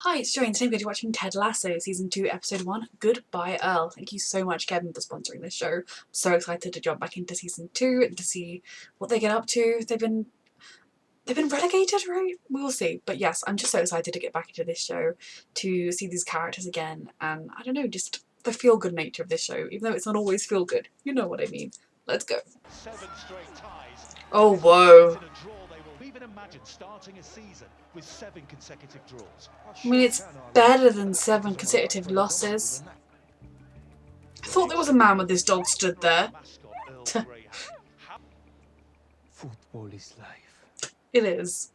Hi, it's Joy, and today we're going to be watching Ted Lasso, Season 2, Episode 1, Goodbye Earl. Thank you so much, Kevin, for sponsoring this show. I'm so excited to jump back into Season 2 and to see what they get up to. They've been relegated, right? We'll see. But yes, I'm just so excited to get back into this show, to see these characters again, and I don't know, just the feel-good nature of this show, even though it's not always feel-good. You know what I mean. Let's go. Oh, whoa. I mean, it's better than 7 consecutive losses. I thought there was a man with his dog stood there. Football is life. It is.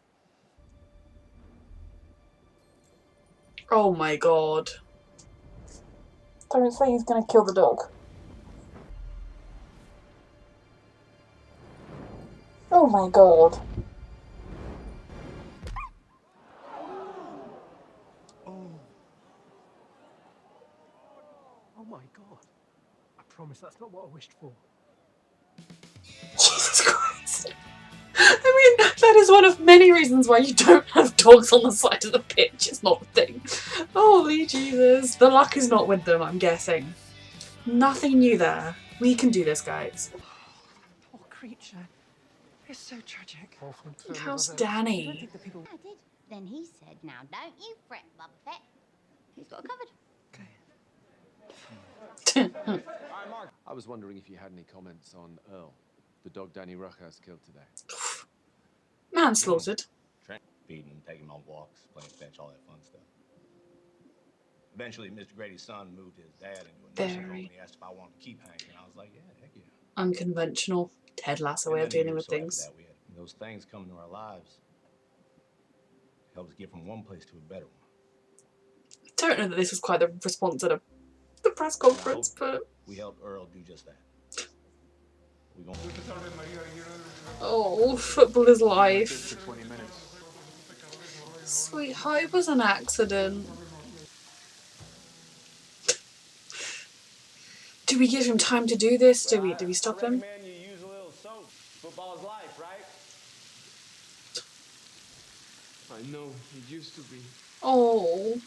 Oh my god. Don't say he's gonna kill the dog. Oh my god. Oh my god. I promise that's not what I wished for. Jesus Christ. I mean, that is one of many reasons why you don't have dogs on the side of the pitch. It's not the thing. Holy Jesus. The luck is not with them, I'm guessing. Nothing new there. We can do this, guys. Poor creature. It's so tragic. How's Danny? I don't think the people... I did. Then he said, now don't you fret, Boba Fett. He's got it covered. Okay. I was wondering if you had any comments on Earl, the dog Danny Rojas killed today. Manslaughtered. Feeding him, taking him on walks, playing fetch, all that fun stuff. Eventually, Mr. Grady's son moved his dad into a nursing home, and he asked if I wanted to keep hanging. I was like, yeah, heck yeah. Unconventional. Ted Lasso way of dealing with things. That, those things come into our lives. Help us get from one place to a better one. I don't know that this was quite the response at the press conference, but... We helped Earl do just that. Oh, football is life. Sweetheart, it was an accident. Do we give him time to do this? Do we stop him? Football's life, right? I know, it used to be. Oh.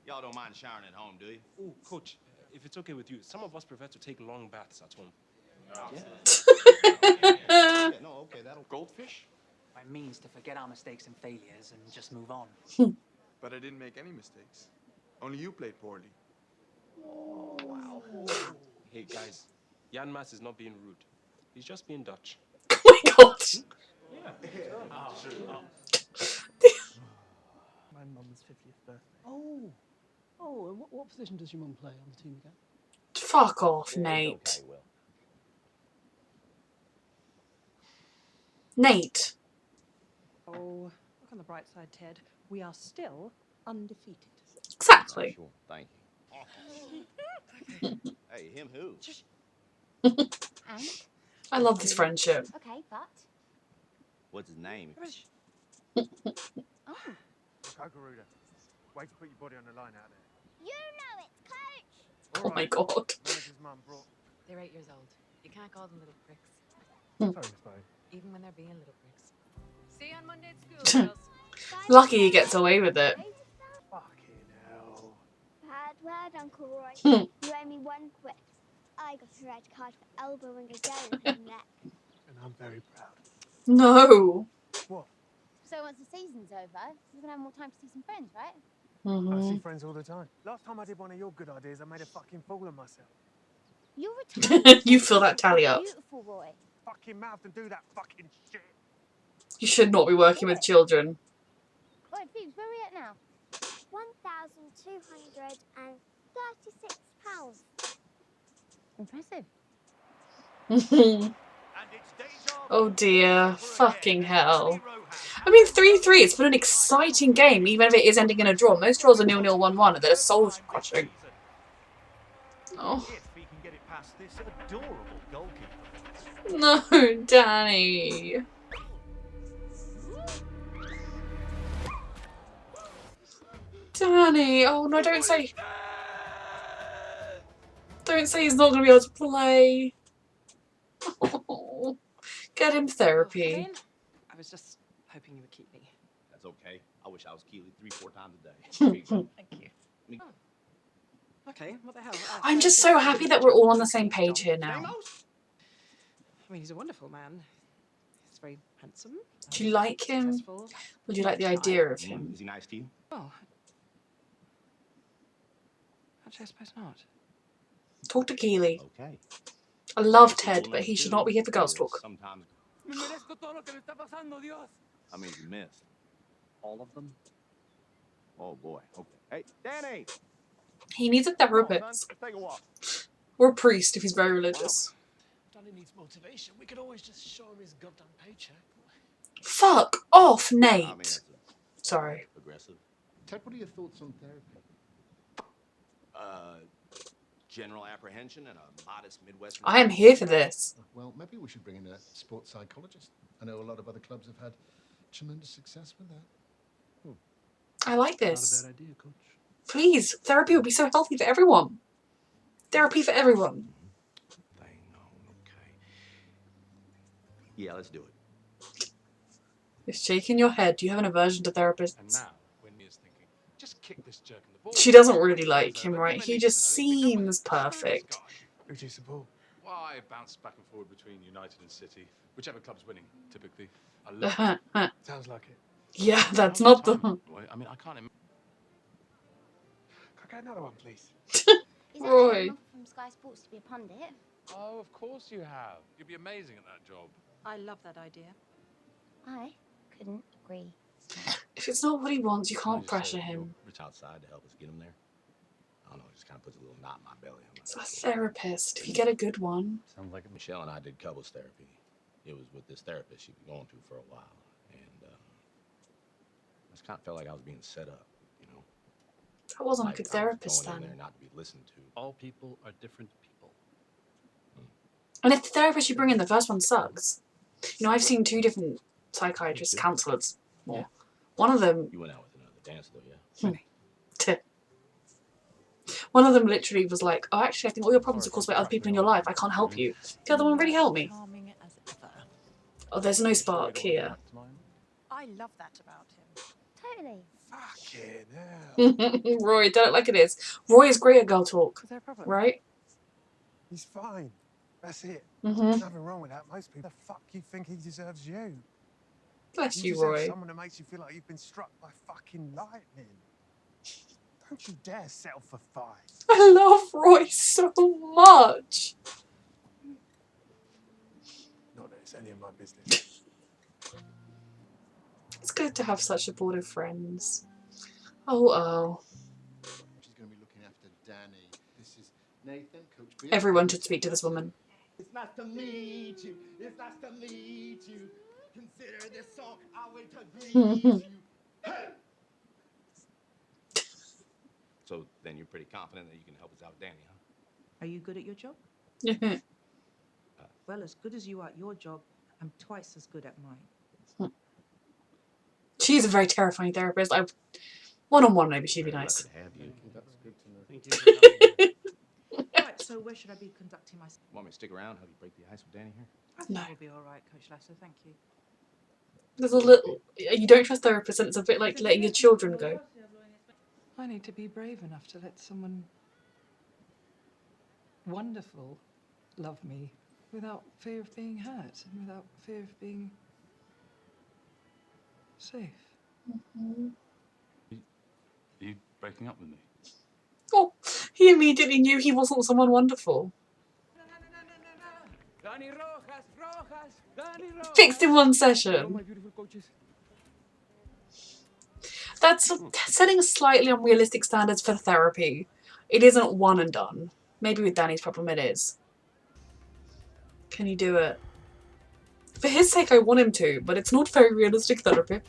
Y'all don't mind showering at home, do you? Oh, Coach, if it's okay with you, some of us prefer to take long baths at home. Yeah, no, okay, that'll... Goldfish? My means to forget our mistakes and failures and just move on. But I didn't make any mistakes. Only you played poorly. Oh, wow. Hey, guys, Jan Mas is not being rude. He's just being Dutch. Oh my god. My mum's 50th birthday. Oh, and what position does your mum play on the team again? Fuck off, Nate. Okay, Will. Nate. Oh, look on the bright side, Ted. We are still undefeated. Exactly. Sure, thank you. Hey, him who? And? I love this friendship. Okay, but... What's his name? Oh. Kagaruda. Way to put your body on the line out there. You know it, Coach! Oh my god. Manager's mum brought... They're 8 years old. You can't call them little pricks, Sorry, Miss Bowie. even when they're being little pricks. See you on Monday at school, girls. Lucky he gets away with it. Fucking hell. Bad word, Uncle Roy. You owe me one quid. I got a red card for elbowing a girl in the neck. And I'm very proud. No. What? So once the season's over, you're gonna have more time to see some friends, right? I see friends all the time. Last time I did one of your good ideas, I made a fucking fool of myself. You're retired. You fill that tally up. Beautiful, Roy. Fucking mouth and do that fucking shit. You should not be working with children. Right, Phoebes, where are we at now? £1,236. Impressive. Oh dear. Fucking hell. I mean, 3-3, it's been an exciting game, even if it is ending in a draw. Most draws are 0-0, 1-1, and they're soul crushing. Oh. If he can get it past this adorable goalkeeper. No, Danny. Danny. Oh no, don't say. Don't say he's not going to be able to play. Oh, get him therapy. I was just hoping you would keep me. That's okay. I wish I was Keely 3-4 times a day. Thank you. Okay, what the hell? I'm just so happy that we're all on the same page here now. I mean, he's a wonderful man. He's very handsome. Do you like him? Successful. Would you like the idea of him? Is he nice to you? Well, actually, I suppose not. Talk to Keely. Okay. I love Ted, but he should not be here for girls' talk. Sometimes. I mean, you missed. All of them? Oh, boy. Okay. Hey, Danny! He needs a therapist. Take a walk. Or a priest if he's very religious. Danny needs motivation. We could always just show him his goddamn paycheck. Fuck off, I mean, Nate. that's Sorry. aggressive. Ted, what are your thoughts on therapy? General apprehension and a modest Midwestern. I am here for this. Well, maybe we should bring in a sports psychologist. I know a lot of other clubs have had tremendous success with that. I like Not a this. bad idea, coach. Please, therapy would be so healthy for everyone. Therapy for everyone. Thing. Oh, okay. Yeah, let's do it. You're shaking your head. Do you have an aversion to And therapists? now, when Mia's thinking, just kick this jerk in the ball. She doesn't really like him, right? He just seems perfect. Who do you support? Well, I bounce back and forward between United and City, whichever club's winning, typically. I love it. Sounds like it. Yeah, that's not the... Well, I mean, I can't imagine. Can I get another one, please? He's Roy. actually an offer from Sky Sports to be a pundit. Oh, of course you have. You'd be amazing at that job. I love that idea. I couldn't agree. If it's not what he wants, you can't Just pressure say, him. Reach outside to help us get him there. I don't know. It just kind of puts a little knot in my belly. It's a therapist. If you get a good one. Sounds like Michelle and I did couples therapy. It was with this therapist she'd been going to for a while, and I just kind of felt like I was being set up, you know. That wasn't a Like good I was therapist going in then. there not to be listened to. All people are different people. And if the therapist you bring in, the first one sucks. You know, I've seen 2 different psychiatrists, counsellors. More. One of them... You went out with another dance though, yeah? One of them literally was like, oh, actually, I think all your problems are caused by other people in your life. I can't help you. The other one really helped me. Charming as ever. Oh, there's no spark here. I love that about him. Totally. Fucking hell. Roy, don't like it is. Roy is great at girl talk, Is there a problem? right? He's fine. That's it. Mm-hmm. Nothing wrong with that. Most people. The fuck you think he deserves you? Bless you, deserve Roy. someone that makes you feel like you've been struck by fucking lightning. Don't you dare settle for 5. I love Roy so much. Not that it's any of my business. It's good to have such supportive friends. Oh. She's going to be looking after Danny. This is Nathan, Coach B. Everyone should speak to this woman. It's nice to meet you. It's nice to meet you. Consider this song. I'll wait to greet you. Hey! So then you're pretty confident that you can help us out with Danny, huh? Are you good at your job? Well, as good as you are at your job, I'm twice as good at mine. She's a very terrifying therapist. One-on-one, maybe she'd be Very nice. lucky to have you. That's good to know. Thank you for having me. Right, so where should I be conducting myself? Want me to stick around, help you break the ice with Danny here? I think No. we'll be all right, Coach Lasso. Thank you. There's a little... You don't trust therapists, and it's a bit like letting your children go. I need to be brave enough to let someone wonderful love me without fear of being hurt and without fear of being safe. Are you breaking up with me? Oh, he immediately knew he wasn't someone wonderful. Fixed in one session. That's setting slightly unrealistic standards for therapy. It isn't one and done. Maybe with Danny's problem it is. Can you do it? For his sake I want him to, but it's not very realistic therapy.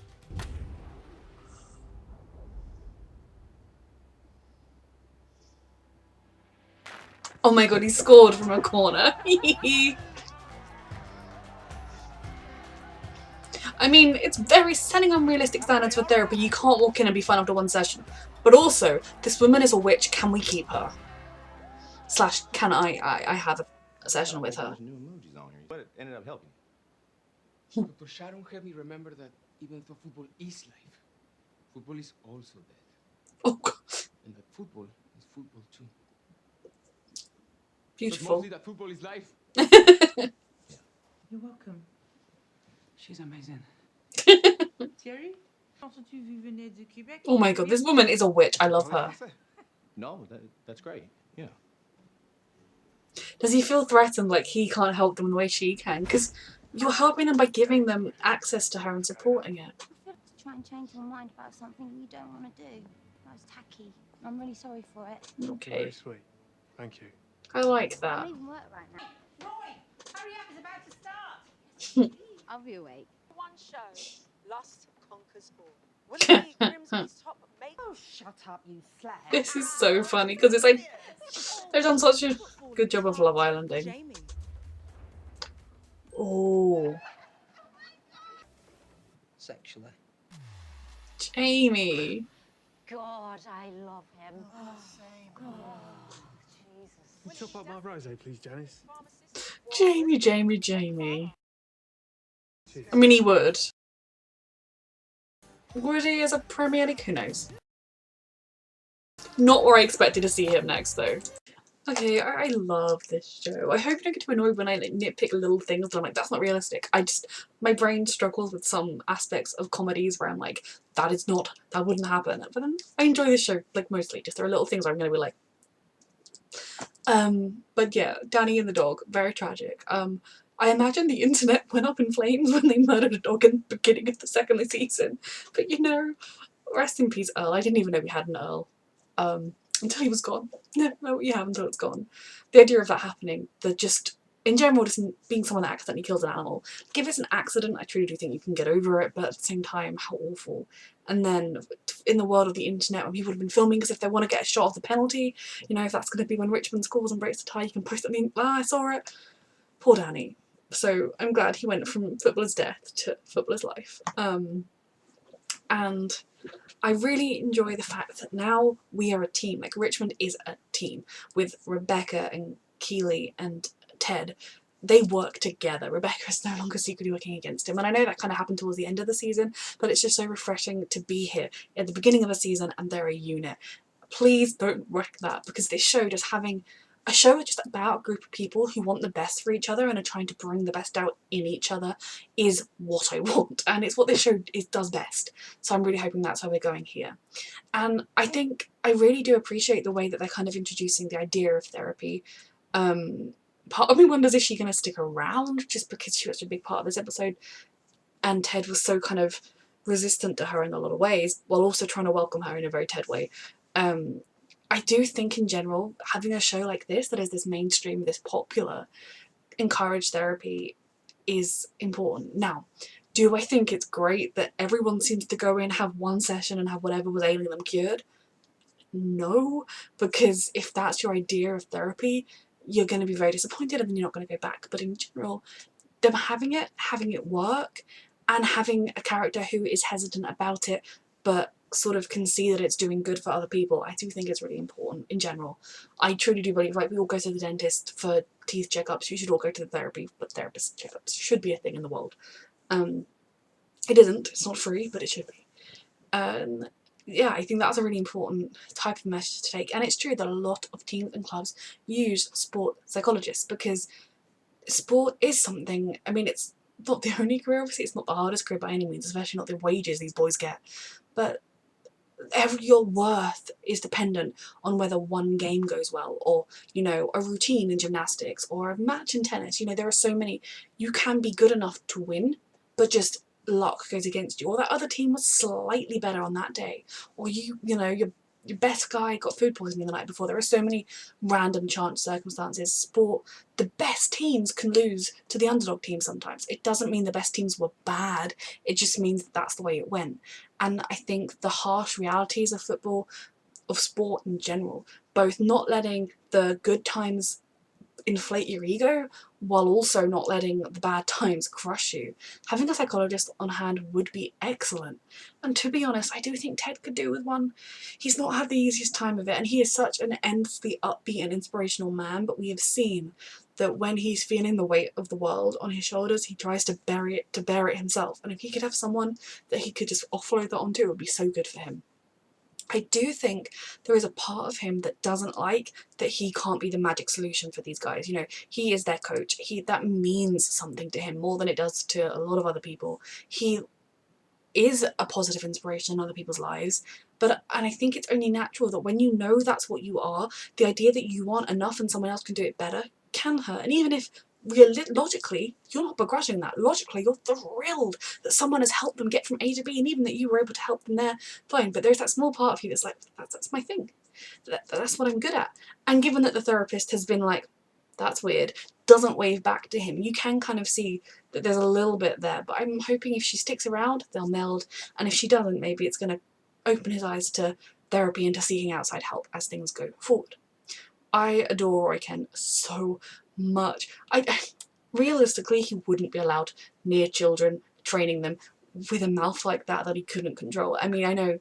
Oh my god, he scored from a corner. I mean, it's very setting unrealistic standards for therapy. You can't walk in and be fine after one session. But also, this woman is a witch. Can we keep her? Slash, can I have a session with her? There's new emojis on here. But it ended up helping. Dr. Sharon helped me remember that even though football is life, Football is also dead. Oh God, And that football is football too. But beautiful. mostly that football is life. You're welcome. She's amazing. Thierry? Entendu, vous venez de Québec? Oh my God, this woman is a witch. I love her. No, that's great. Yeah. Does he feel threatened, like he can't help them the way she can? Because you're helping them by giving them access to her and supporting it. To try and change my mind about something you don't want to do. That was tacky. I'm really sorry for it. Okay, Very sweet. Thank you. I like I'm that. leaving work right now. Roy, hurry up, it's about to start. I'll be awake. One show, Lust Conquers All. Will it be Grimsby's top mate? Oh, shut up, you slag. This is so funny because it's like they've done such a good job of Love Islanding. Jamie. Oh, Sexually. Jamie. God, I love him. Top up my rosé, please, Janice. Jamie, Jamie, Jamie. I mean, he would. Would he as a Premier League? Who knows? Not where I expected to see him next, though. Okay, I love this show. I hope you don't get too annoyed when I like, nitpick little things and I'm like, that's not realistic. My brain struggles with some aspects of comedies where I'm like, that wouldn't happen. But then I enjoy this show, like, mostly. Just there are little things where I'm gonna be like, but yeah, Danny and the dog, very tragic. I imagine the internet went up in flames when they murdered a dog in the beginning of the second season. But you know, rest in peace, Earl. I didn't even know we had an Earl. Until he was gone. No, you have until it's gone. The idea of that happening, in general, just being someone that accidentally kills an animal. Like, if it's an accident, I truly do think you can get over it, but at the same time, how awful. And then, in the world of the internet, when people have been filming, because if they want to get a shot of the penalty, you know, if that's going to be when Richmond scores and breaks the tie, you can post something, I saw it. Poor Danny. So, I'm glad he went from footballer's death to footballer's life. And I really enjoy the fact that now we are a team. Like, Richmond is a team with Rebecca and Keeley and Ted. They work together. Rebecca is no longer secretly working against him. And I know that kind of happened towards the end of the season, but it's just so refreshing to be here at the beginning of a season and they're a unit. Please don't wreck that, because this show, just having a show just about a group of people who want the best for each other and are trying to bring the best out in each other, is what I want, and it's what this show does best. So I'm really hoping that's how we're going here. And I think I really do appreciate the way that they're kind of introducing the idea of therapy. Part of me wonders, is she going to stick around just because she was a big part of this episode and Ted was so kind of resistant to her in a lot of ways, while also trying to welcome her in a very Ted way. I do think in general, having a show like this that is this mainstream, this popular, encourage therapy is important. Now, do I think it's great that everyone seems to go in, have one session and have whatever was ailing them cured? No, because if that's your idea of therapy, you're going to be very disappointed and then you're not going to go back. But in general, them having it work, and having a character who is hesitant about it but sort of can see that it's doing good for other people, I do think it's really important in general. I truly do believe, like, we all go to the dentist for teeth checkups, you should all go to the therapy, but therapist checkups should be a thing in the world. It isn't, it's not free, but it should be. Yeah, I think that's a really important type of message to take, and it's true that a lot of teams and clubs use sport psychologists, because sport is something, I mean, it's not the only career, obviously it's not the hardest career by any means, especially not the wages these boys get, but your worth is dependent on whether one game goes well, or, you know, a routine in gymnastics, or a match in tennis. You know, there are so many. You can be good enough to win, but just luck goes against you, or that other team was slightly better on that day, or you know, your best guy got food poisoning the night before. There are so many random chance circumstances. Sport, the best teams can lose to the underdog team sometimes. It doesn't mean the best teams were bad, it just means that that's the way it went. And I think the harsh realities of football, of sport in general, both not letting the good times inflate your ego while also not letting the bad times crush you. Having a psychologist on hand would be excellent. And to be honest, I do think Ted could do with one. He's not had the easiest time of it, and he is such an endlessly upbeat and inspirational man, but we have seen that when he's feeling the weight of the world on his shoulders, he tries to bear it himself. And if he could have someone that he could just offload that onto, it would be so good for him. I do think there is a part of him that doesn't like that he can't be the magic solution for these guys. You know, he is their coach. That means something to him more than it does to a lot of other people. He is a positive inspiration in other people's lives, and I think it's only natural that when you know that's what you are, the idea that you want enough and someone else can do it better can hurt. And even if logically you're not begrudging that, logically you're thrilled that someone has helped them get from A to B, and even that you were able to help them there, fine. But there's that small part of you that's like, that's my thing, that's what I'm good at. And given that the therapist has been like, that's weird, doesn't wave back to him, you can kind of see that there's a little bit there. But I'm hoping if she sticks around, they'll meld, and if she doesn't, maybe it's going to open his eyes to therapy and to seeking outside help as things go forward. I adore Roy Kent so much. Realistically, he wouldn't be allowed near children, training them with a mouth like that he couldn't control. I mean, I know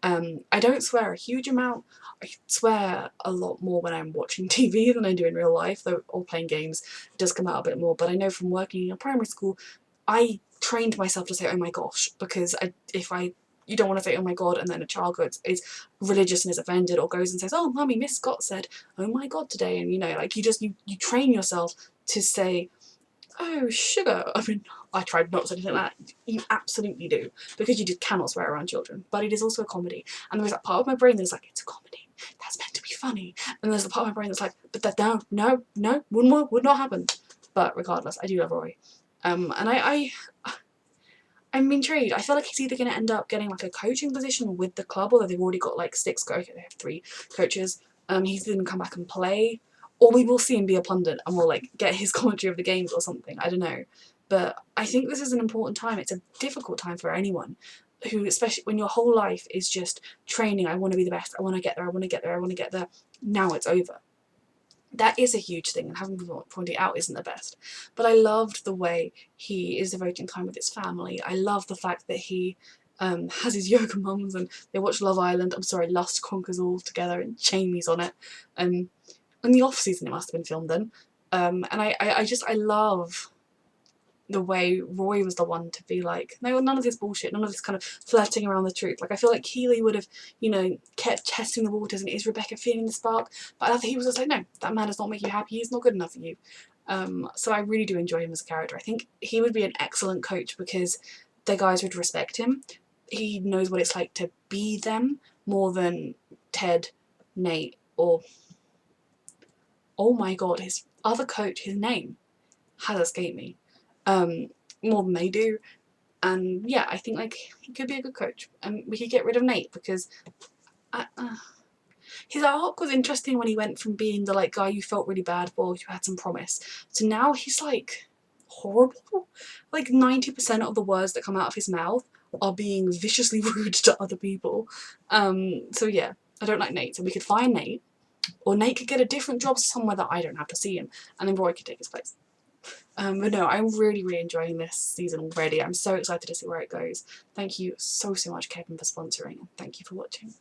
I don't swear a huge amount. I swear a lot more when I'm watching TV than I do in real life, though, or playing games. It does come out a bit more. But I know from working in a primary school, I trained myself to say, oh my gosh, because you don't want to say, oh my god, and then a child is religious and is offended, or goes and says, oh mummy, Miss Scott said, oh my god today, and you know, like you train yourself to say, oh sugar. I mean, I tried not to say anything like that. You absolutely do, because you just cannot swear around children. But it is also a comedy, and there's that part of my brain that's like, it's a comedy, that's meant to be funny, and there's the part of my brain that's like, but that no, would not happen. But regardless, I do love Roy, and I'm intrigued. I feel like he's either going to end up getting like a coaching position with the club, although they've already got like 6 they have 3 coaches. He's going to come back and play, or we will see him be a pundit and we'll like get his commentary of the games or something. I don't know. But I think this is an important time. It's a difficult time for anyone who, especially when your whole life is just training. I want to be the best. I want to get there. I want to get there. I want to get there. Now it's over. That is a huge thing, and having people point it out isn't the best. But I loved the way he is devoting time with his family. I love the fact that he has his yoga mums and they watch Love Island. I'm sorry, Lust Conquers All together, and Jamie's on it. In the off season, it must have been filmed then. And I love the way Roy was the one to be like, no, none of this bullshit, none of this kind of flirting around the truth. Like, I feel like Keeley would have, you know, kept testing the waters, and is Rebecca feeling the spark? But I think he was just like, no, that man does not make you happy, he's not good enough for you. So I really do enjoy him as a character. I think he would be an excellent coach because the guys would respect him. He knows what it's like to be them more than Ted, Nate, or, oh my god, his other coach, his name has escaped me. More than they do. And yeah, I think like he could be a good coach, and we could get rid of Nate because his arc was interesting when he went from being the like guy you felt really bad for, who had some promise, to now he's like horrible. Like 90% of the words that come out of his mouth are being viciously rude to other people. So yeah, I don't like Nate. So we could fire Nate, or Nate could get a different job somewhere that I don't have to see him, and then Roy could take his place. But no, I'm really enjoying this season already. I'm so excited to see where it goes. Thank you so much, Kevin, for sponsoring, and thank you for watching.